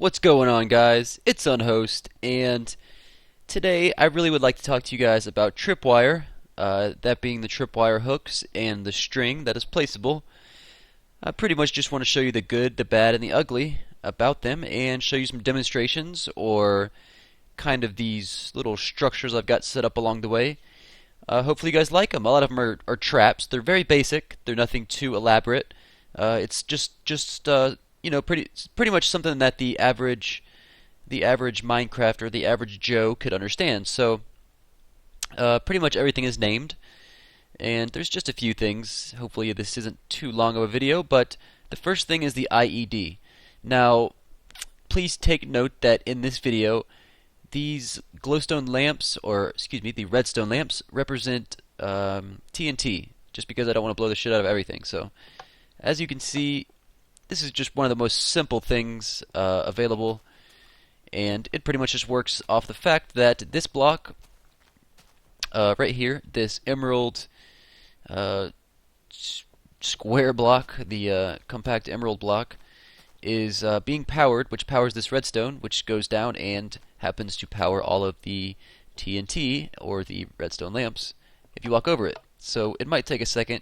What's going on, guys? It's Unhost, and today I really would like to talk to you guys about Tripwire, that being the Tripwire hooks and the string that is placeable. I pretty much just want to show you the good, the bad, and the ugly about them, and show you some demonstrations or kind of these little structures I've got set up along the way. Hopefully you guys like them. A lot of them are traps. They're very basic. They're nothing too elaborate. It's just pretty much something that the average Minecraft or the average Joe could understand. So pretty much everything is named, and there's just a few things. Hopefully this isn't too long of a video, but the first thing is the IED. Now, please take note that in this video, these glowstone lamps, or excuse me, the redstone lamps, represent TNT, just because I don't want to blow the shit out of everything. So, as you can see, this is just one of the most simple things available, and it pretty much just works off the fact that this block right here, this emerald square block, the compact emerald block, is being powered, which powers this redstone, which goes down and happens to power all of the TNT, or the redstone lamps, if you walk over it. So it might take a second.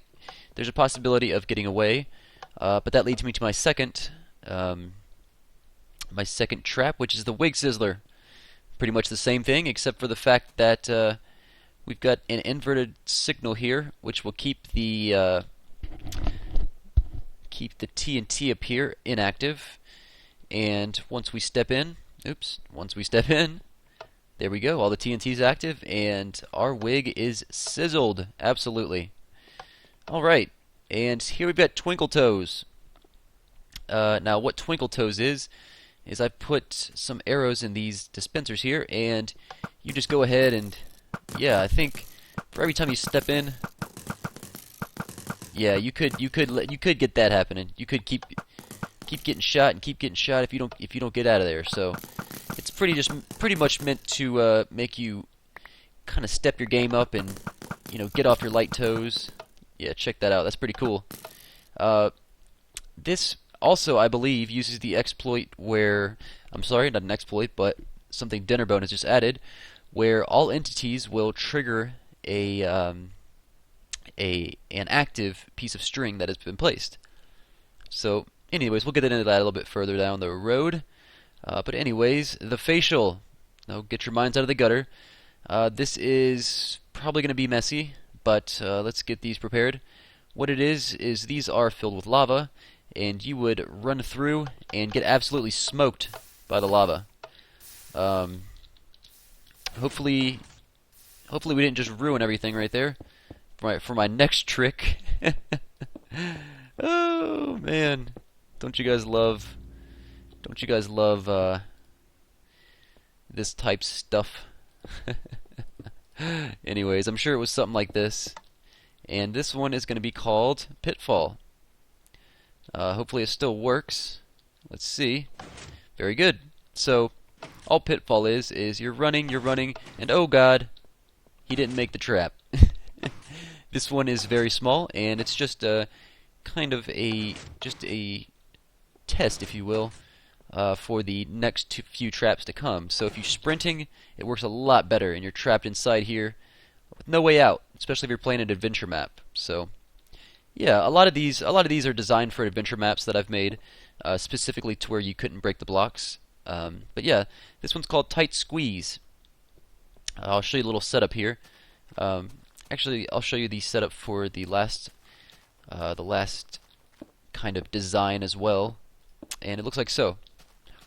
There's a possibility of getting away, but that leads me to my second trap, which is the Wig Sizzler. Pretty much the same thing, except for the fact that we've got an inverted signal here, which will keep the TNT up here inactive. And once we step in, there we go. All the TNT's active, and our wig is sizzled. Absolutely. All right, and here we've got Twinkle Toes. Now, what Twinkle Toes is I've put some arrows in these dispensers here, and you just go ahead and, yeah, I think for every time you step in, yeah, you could get that happening. You could keep getting shot and keep getting shot if you don't get out of there. So it's pretty much meant to make you kind of step your game up and get off your light toes. Yeah, check that out. That's pretty cool. This also, I believe, uses the exploit where, I'm sorry, not an exploit, but something Dinnerbone has just added, where all entities will trigger an active piece of string that has been placed. So, anyways, we'll get into that a little bit further down the road. But anyways, the facial. Now, get your minds out of the gutter. This is probably going to be messy, but let's get these prepared. What it is these are filled with lava, and you would run through and get absolutely smoked by the lava. Hopefully we didn't just ruin everything right there for my next trick. Oh man, don't you guys love this type stuff? Anyways, I'm sure it was something like this, and this one is going to be called Pitfall. Hopefully it still works. Let's see. Very good. So all Pitfall is you're running, and oh god, he didn't make the trap. This one is very small, and it's just kind of a test, if you will, for the next few traps to come. So if you're sprinting, it works a lot better, and you're trapped inside here with no way out, especially if you're playing an adventure map. So yeah, a lot of these are designed for adventure maps that I've made, specifically to where you couldn't break the blocks. But yeah, this one's called Tight Squeeze. I'll show you a little setup here. Actually, I'll show you the setup for the last kind of design as well, and it looks like so.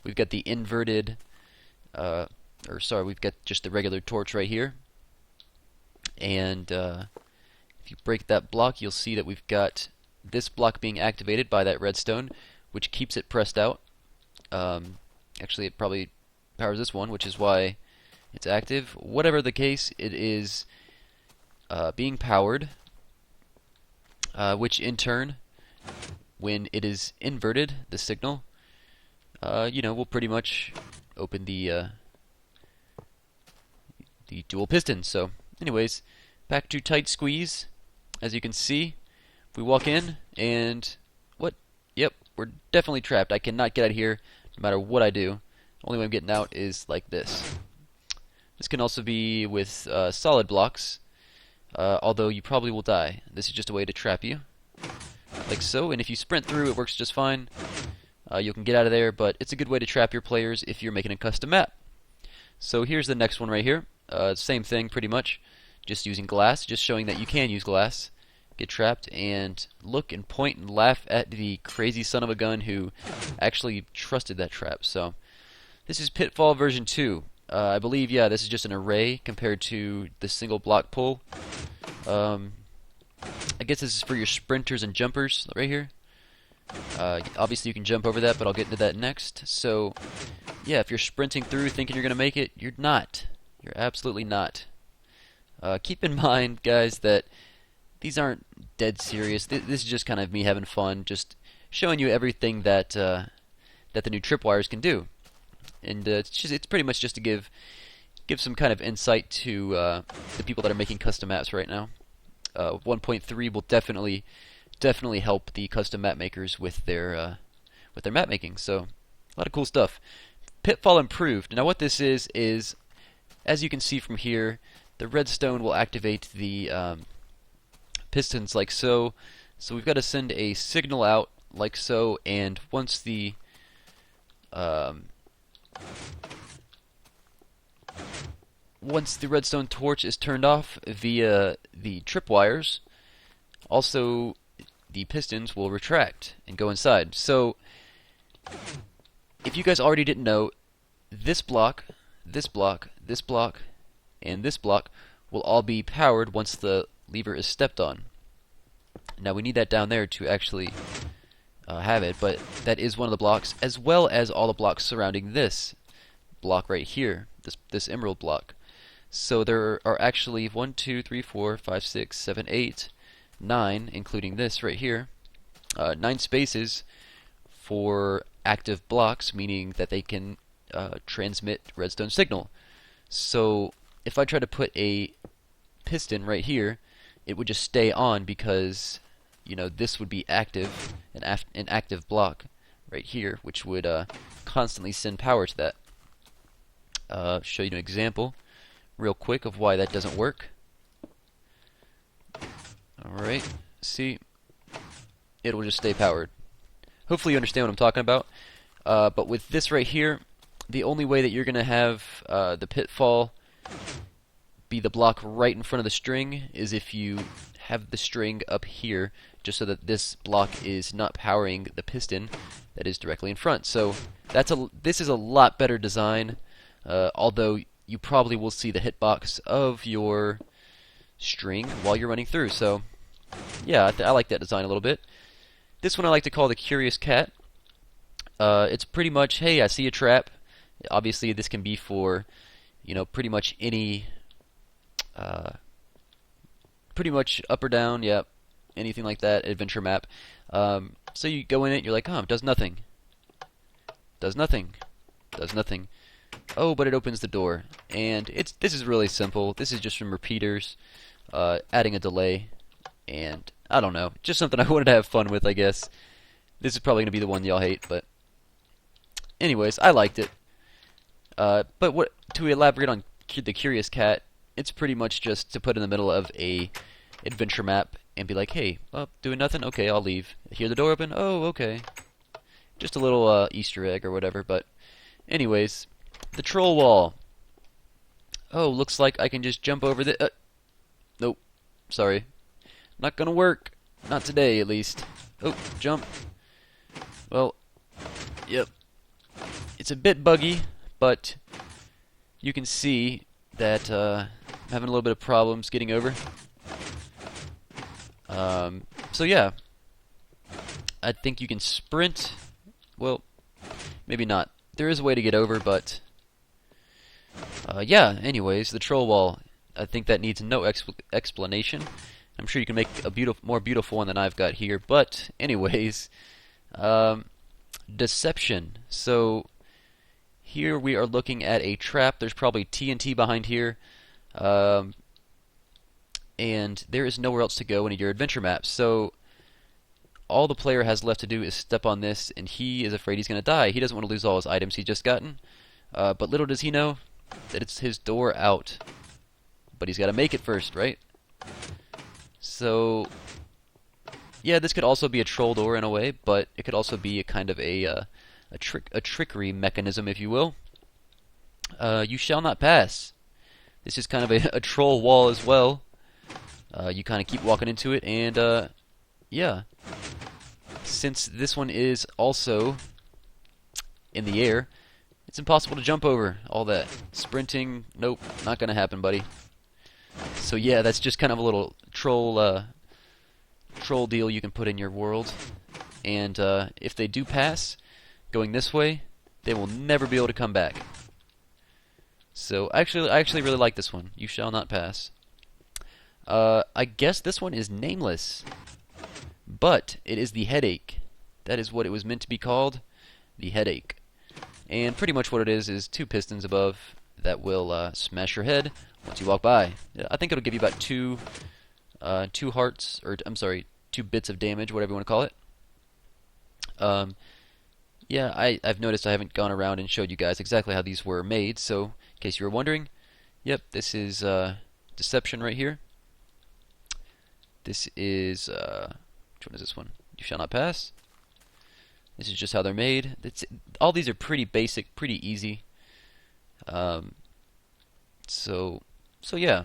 We've got the inverted, we've got just the regular torch right here, and if you break that block, you'll see that we've got this block being activated by that redstone, which keeps it pressed out. Actually, it probably powers this one, which is why it's active. Whatever the case, it is being powered, which in turn, when it is inverted, the signal, will pretty much open the dual piston. So, anyways, back to Tight Squeeze. As you can see, we walk in, and what? Yep, we're definitely trapped. I cannot get out of here. no matter what I do. Only way I'm getting out is like this. This can also be with solid blocks, although you probably will die. This is just a way to trap you, like so, and if you sprint through, it works just fine. You can get out of there, but it's a good way to trap your players if you're making a custom map. So here's the next one right here. Same thing pretty much, just using glass, just showing that you can use glass. Get trapped and look and point and laugh at the crazy son of a gun who actually trusted that trap. So this is Pitfall version 2. I believe, yeah, this is just an array compared to the single block pull. I guess this is for your sprinters and jumpers right here. Obviously you can jump over that, but I'll get into that next. So yeah, if you're sprinting through thinking you're going to make it, you're not. You're absolutely not. Keep in mind, guys, that these aren't dead serious. This is just kind of me having fun, just showing you everything that that the new tripwires can do. And it's pretty much just to give some kind of insight to the people that are making custom maps right now. 1.3 will definitely help the custom map makers with their map making. So a lot of cool stuff. Pitfall improved. Now what this is as you can see from here, the redstone will activate the pistons like so. So we've got to send a signal out like so, and once the redstone torch is turned off via the tripwires, also the pistons will retract and go inside. So if you guys already didn't know, this block, this block, this block, and this block will all be powered once the lever is stepped on. Now we need that down there to actually have it, but that is one of the blocks, as well as all the blocks surrounding this block right here, this emerald block. So there are actually 1, 2, 3, 4, 5, 6, 7, 8, 9, including this right here, 9 spaces for active blocks, meaning that they can transmit redstone signal. So if I try to put a piston right here, it would just stay on because, you know, this would be active, an active block right here, which would constantly send power to that. Show you an example real quick of why that doesn't work. Alright, see, it'll just stay powered. Hopefully you understand what I'm talking about. But with this right here, the only way that you're going to have the pitfall be the block right in front of the string is if you have the string up here, just so that this block is not powering the piston that is directly in front. So this is a lot better design, although you probably will see the hitbox of your string while you're running through. So yeah, I like that design a little bit. This one I like to call the Curious Cat. It's pretty much, hey, I see a trap. Obviously this can be for, you know, pretty much any, pretty much up or down, yeah, anything like that, adventure map. So you go in it, you're like, oh, it does nothing. Does nothing. Does nothing. Oh, but it opens the door. And this is really simple. This is just from repeaters, adding a delay, and I don't know, just something I wanted to have fun with, I guess. This is probably going to be the one y'all hate, but anyways, I liked it. But what to elaborate on the Curious Cat, it's pretty much just to put in the middle of a adventure map and be like, hey, oh, doing nothing? Okay, I'll leave. Hear the door open? Oh, okay. Just a little Easter egg or whatever, but anyways, the troll wall. Oh, looks like I can just jump over the... nope. Sorry. Not gonna work. Not today, at least. Oh, jump. Well, yep. It's a bit buggy, but you can see that I'm having a little bit of problems getting over. So yeah, I think you can sprint. Well, maybe not. There is a way to get over, but yeah. Anyways, the troll wall. I think that needs no explanation. I'm sure you can make a more beautiful one than I've got here. But anyways, deception. So here we are looking at a trap. There's probably TNT behind here. And there is nowhere else to go in your adventure map. So all the player has left to do is step on this, and he is afraid he's going to die. He doesn't want to lose all his items he's just gotten. But little does he know that it's his door out. But he's got to make it first, right? So, yeah, this could also be a troll door in a way, but it could also be a kind of a trickery mechanism, if you will. You shall not pass. This is kind of a troll wall as well. You kind of keep walking into it, and yeah. Since this one is also in the air, it's impossible to jump over all that. Sprinting, nope, not gonna happen, buddy. So yeah, that's just kind of a little troll deal you can put in your world. And if they do pass, going this way, they will never be able to come back. So I actually really like this one. You shall not pass. I guess this one is nameless, but it is the headache. That is what it was meant to be called, the headache. And pretty much what it is two pistons above that will smash your head once you walk by. I think it'll give you about two hearts, or I'm sorry, 2 bits of damage, whatever you want to call it. Yeah, I've noticed I haven't gone around and showed you guys exactly how these were made, so in case you were wondering, yep, this is Deception right here. This is, which one is this one? You shall not pass. This is just how they're made. All these are pretty basic, pretty easy. So yeah.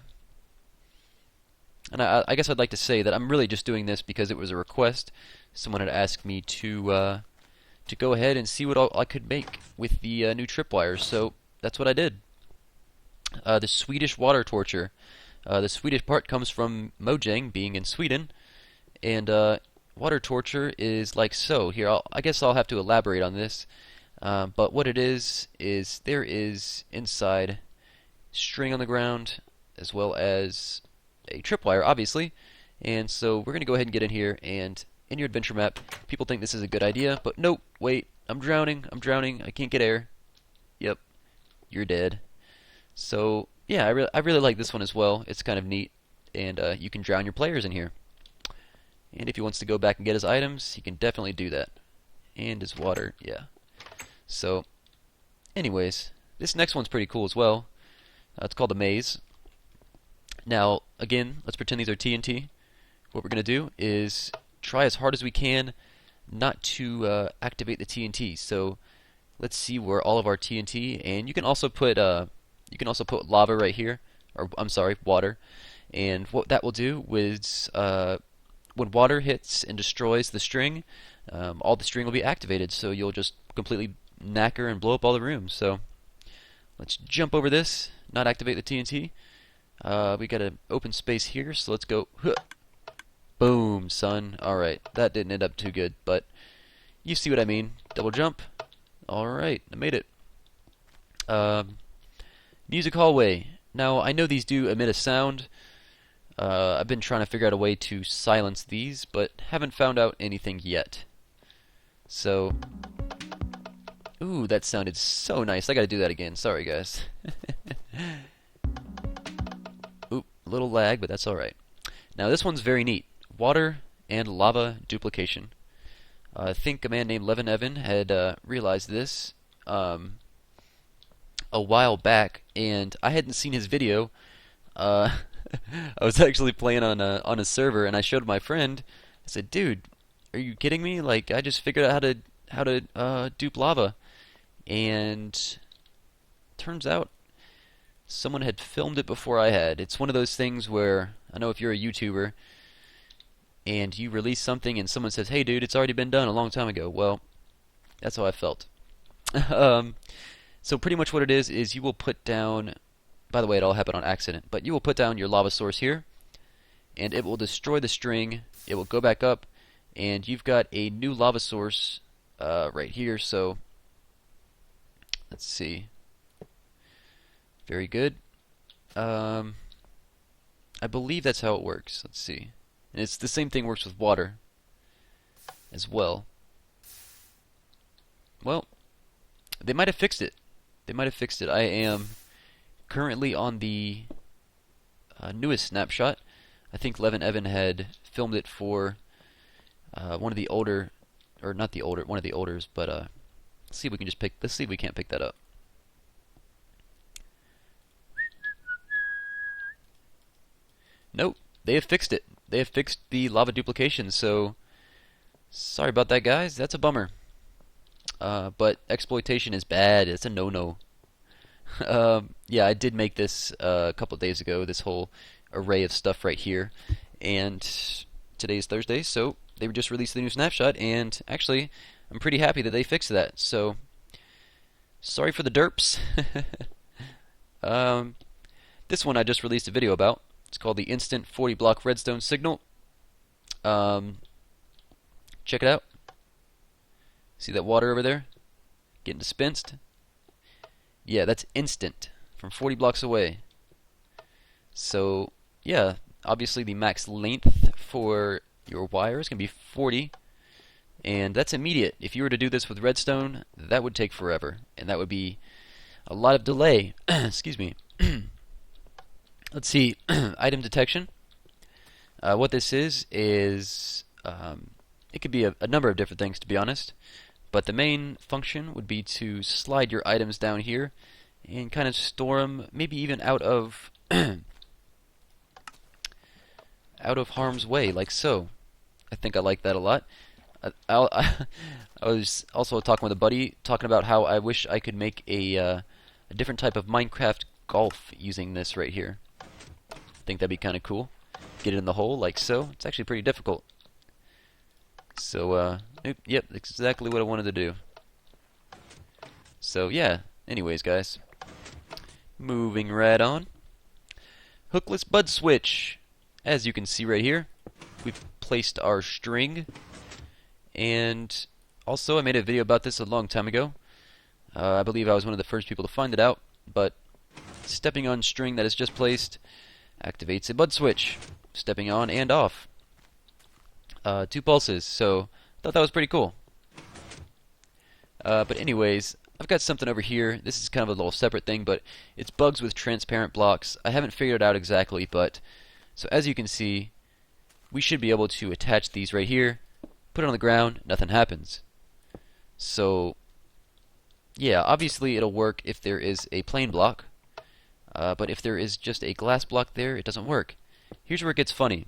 And I guess I'd like to say that I'm really just doing this because it was a request. Someone had asked me to go ahead and see what all I could make with the new Tripwires, so that's what I did. The Swedish water torture. The Swedish part comes from Mojang being in Sweden, and water torture is like so. Here, I guess I'll have to elaborate on this, but what it is there is inside string on the ground as well as a tripwire, obviously, and so we're going to go ahead and get in here, and in your adventure map, people think this is a good idea, but nope, wait, I'm drowning, I can't get air. Yep, you're dead. So yeah, I really like this one as well. It's kind of neat, and you can drown your players in here. And if he wants to go back and get his items, he can definitely do that. And his water, yeah. So, anyways, this next one's pretty cool as well. It's called the Maze. Now, again, let's pretend these are TNT. What we're going to do is try as hard as we can not to activate the TNT. So, let's see where all of our TNT, and you can also put lava right here, or I'm sorry, water. And what that will do is when water hits and destroys the string, all the string will be activated, so you'll just completely knacker and blow up all the rooms. So let's jump over this, not activate the TNT. We got an open space here, so let's go. Boom, son. Alright, that didn't end up too good, but you see what I mean. Double jump. Alright, I made it. Music hallway. Now, I know these do emit a sound. I've been trying to figure out a way to silence these, but haven't found out anything yet. So, ooh, that sounded so nice. I gotta do that again. Sorry, guys. Oop, a little lag, but that's alright. Now, this one's very neat. Water and lava duplication. I think a man named Levin Evan had realized this a while back, and I hadn't seen his video. I was actually playing on a server, and I showed my friend. I said, "Dude, are you kidding me? Like, I just figured out how to dupe lava," and turns out someone had filmed it before I had. It's one of those things where I know if you're a YouTuber and you release something and someone says, "Hey, dude, it's already been done a long time ago." Well, that's how I felt. So pretty much what it is you will put down. By the way, it all happened on accident, but you will put down your lava source here, and it will destroy the string. It will go back up, and you've got a new lava source right here. So let's see. Very good. I believe that's how it works. Let's see. And it's the same thing works with water as well. Well, they might have fixed it. I am currently on the newest snapshot. I think Levin Evan had filmed it for one of the older, or not the older, one of the olders, but let's see if we can just pick, let's see if we can't pick that up. Nope, they have fixed it. They have fixed the lava duplication, so sorry about that, guys. That's a bummer. But exploitation is bad. It's a no-no. Yeah, I did make this a couple of days ago, this whole array of stuff right here. And today's Thursday, so they just released the new snapshot, and actually, I'm pretty happy that they fixed that. So, sorry for the derps. This one I just released a video about. It's called the Instant 40 Block Redstone Signal. Check it out. See that water over there? Getting dispensed? Yeah, that's instant from 40 blocks away. So, yeah, obviously the max length for your wire is going to be 40, and that's immediate. If you were to do this with redstone, that would take forever, and that would be a lot of delay. Excuse me. Let's see, item detection. What this is it could be a number of different things, to be honest, but the main function would be to slide your items down here and kind of store them, maybe even out of out of harm's way, like so. I think I like that a lot. I was also talking with a buddy, talking about how I wish I could make a different type of Minecraft golf using this right here. I think that'd be kind of cool. Get it in the hole, like so. It's actually pretty difficult. So, yep, exactly what I wanted to do. So, yeah, anyways, guys. Moving right on. Hookless Bud Switch. As you can see right here, we've placed our string. And also, I made a video about this a long time ago. I believe I was one of the first people to find it out. But stepping on string that is just placed activates a bud switch. Stepping on and off. 2 pulses, so I thought that was pretty cool. But anyways, I've got something over here. This is kind of a little separate thing, but it's bugs with transparent blocks. I haven't figured it out exactly, but so as you can see, we should be able to attach these right here, put it on the ground, nothing happens. So yeah, obviously it'll work if there is a plain block, but if there is just a glass block there, it doesn't work. Here's where it gets funny.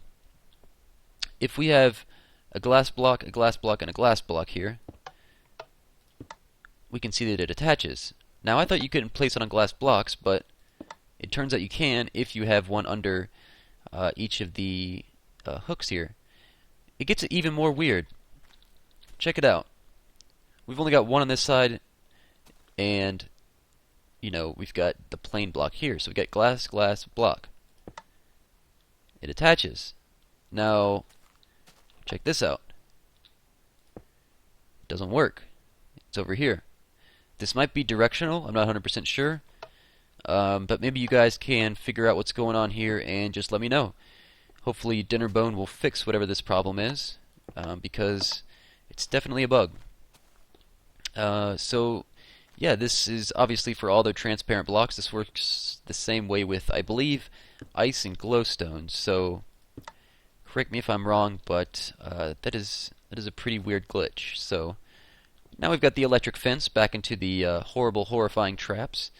If we have a glass block, and a glass block here, we can see that it attaches. Now, I thought you couldn't place it on glass blocks, but it turns out you can if you have one under each of the hooks here. It gets even more weird. Check it out. We've only got one on this side, and, you know, we've got the plain block here. So we got glass, block. It attaches. Now, check this out. It doesn't work. It's over here. This might be directional. I'm not 100% sure. But maybe you guys can figure out what's going on here and just let me know. Hopefully Dinnerbone will fix whatever this problem is, because it's definitely a bug. So, yeah, this is obviously for all their transparent blocks. This works the same way with, I believe, ice and glowstone. So, correct me if I'm wrong, but that is a pretty weird glitch. So now we've got the electric fence back into the horrible, horrifying traps.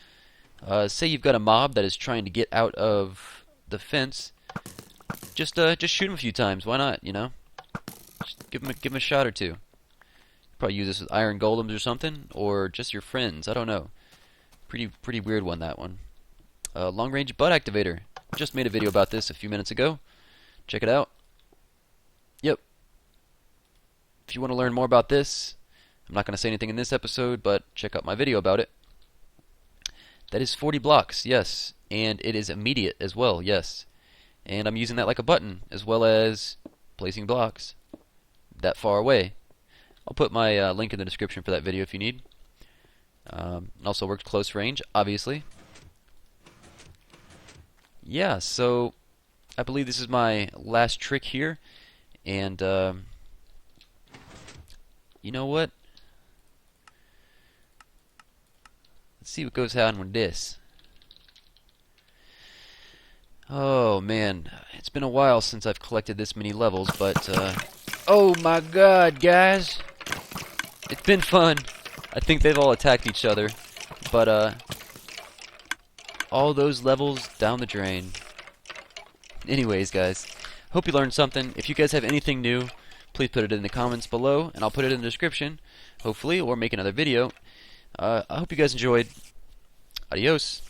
Say you've got a mob that is trying to get out of the fence. Just shoot him a few times. Why not? You know, just give him a shot or two. Probably use this with iron golems or something, or just your friends. I don't know. Pretty weird one, that one. Long range bud activator. Just made a video about this a few minutes ago. Check it out. Yep. If you want to learn more about this, I'm not going to say anything in this episode, but check out my video about it. That is 40 blocks, yes. And it is immediate as well, yes. And I'm using that like a button, as well as placing blocks that far away. I'll put my link in the description for that video if you need. It also works close range, obviously. Yeah, so I believe this is my last trick here. And, you know what? Let's see what goes on with this. Oh, man. It's been a while since I've collected this many levels, but, Oh my god, guys. It's been fun. I think they've all attacked each other. But, all those levels down the drain. Anyways, guys, hope you learned something. If you guys have anything new, please put it in the comments below, and I'll put it in the description, hopefully, or make another video. I hope you guys enjoyed. Adios.